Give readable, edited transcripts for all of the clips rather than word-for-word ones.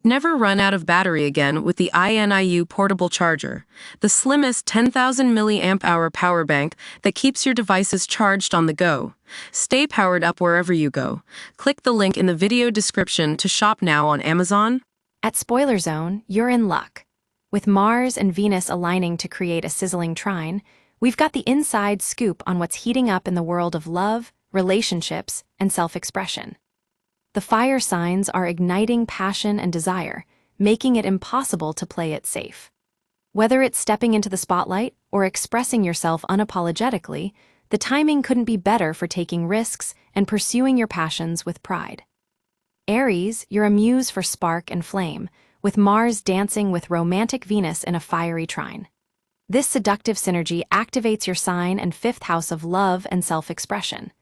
Never run out of battery again with the INIU portable charger, the slimmest 10,000 milliamp hour power bank that keeps your devices charged on the go. Stay powered up wherever you go. Click the link in the video description to shop now on Amazon. At Spoiler Zone, you're in luck. With Mars and Venus aligning to create a sizzling trine, we've got the inside scoop on what's heating up in the world of love, relationships, and self-expression. The fire signs are igniting passion and desire, making it impossible to play it safe. Whether it's stepping into the spotlight or expressing yourself unapologetically, the timing couldn't be better for taking risks and pursuing your passions with pride. Aries, you're a muse for spark and flame, with Mars dancing with romantic Venus in a fiery trine. This seductive synergy activates your sign and fifth house of love and self-expression.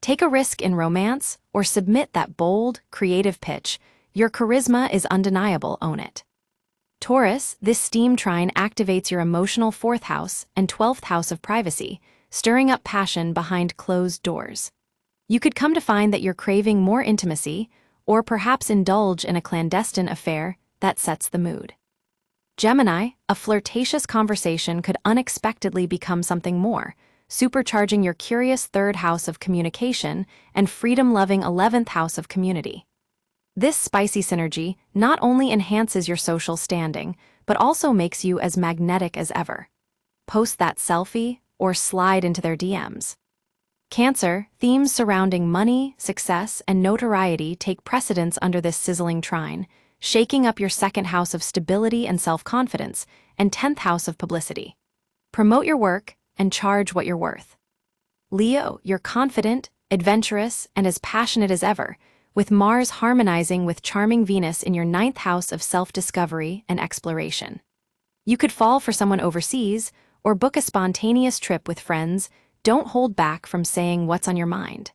Take a risk in romance or submit that bold, creative pitch. Your charisma is undeniable, own it. Taurus, this steam trine activates your emotional fourth house and 12th house of privacy, stirring up passion behind closed doors. You could come to find that you're craving more intimacy or perhaps indulge in a clandestine affair that sets the mood. Gemini, a flirtatious conversation could unexpectedly become something more, supercharging your curious third house of communication and freedom-loving 11th house of community. This spicy synergy not only enhances your social standing, but also makes you as magnetic as ever. Post that selfie or slide into their DMs. Cancer, themes surrounding money, success, and notoriety take precedence under this sizzling trine, shaking up your second house of stability and self-confidence and 10th house of publicity. Promote your work and charge what you're worth. Leo, you're confident, adventurous, and as passionate as ever, with Mars harmonizing with charming Venus in your 9th house of self-discovery and exploration. You could fall for someone overseas or book a spontaneous trip with friends. Don't hold back from saying what's on your mind.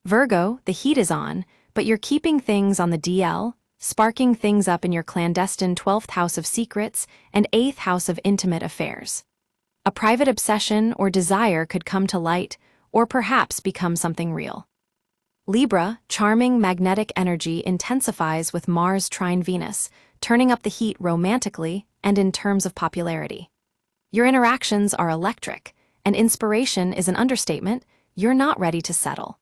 Virgo, the heat is on, but you're keeping things on the DL, sparking things up in your clandestine 12th house of secrets and 8th house of intimate affairs. A private obsession or desire could come to light, or perhaps become something real. Libra, charming magnetic energy intensifies with Mars trine Venus, turning up the heat romantically and in terms of popularity. Your interactions are electric, and inspiration is an understatement. You're not ready to settle.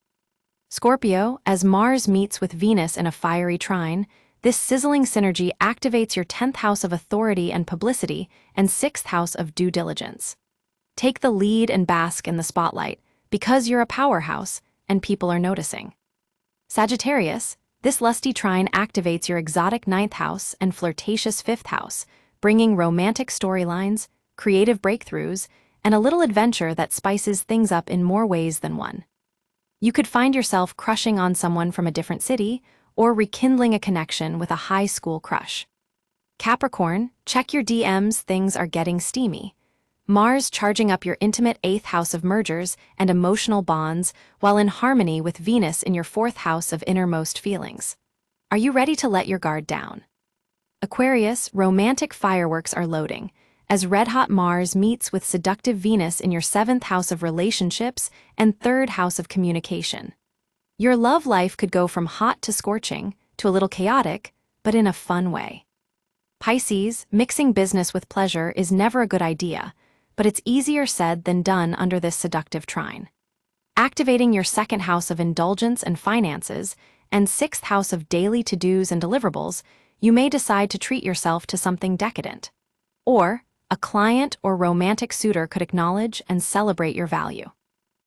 Scorpio, as Mars meets with Venus in a fiery trine, this sizzling synergy activates your 10th house of authority and publicity and 6th house of due diligence. Take the lead and bask in the spotlight, because you're a powerhouse and people are noticing. Sagittarius, this lusty trine activates your exotic 9th house and flirtatious 5th house, bringing romantic storylines, creative breakthroughs, and a little adventure that spices things up in more ways than one. You could find yourself crushing on someone from a different city or rekindling a connection with a high school crush. Capricorn, check your DMs, things are getting steamy. Mars charging up your intimate 8th house of mergers and emotional bonds while in harmony with Venus in your 4th house of innermost feelings. Are you ready to let your guard down? Aquarius, romantic fireworks are loading, as red-hot Mars meets with seductive Venus in your 7th house of relationships and 3rd house of communication. Your love life could go from hot to scorching to a little chaotic, but in a fun way. Pisces, mixing business with pleasure is never a good idea, but it's easier said than done under this seductive trine. Activating your 2nd house of indulgence and finances and 6th house of daily to-dos and deliverables, you may decide to treat yourself to something decadent. Or, a client or romantic suitor could acknowledge and celebrate your value.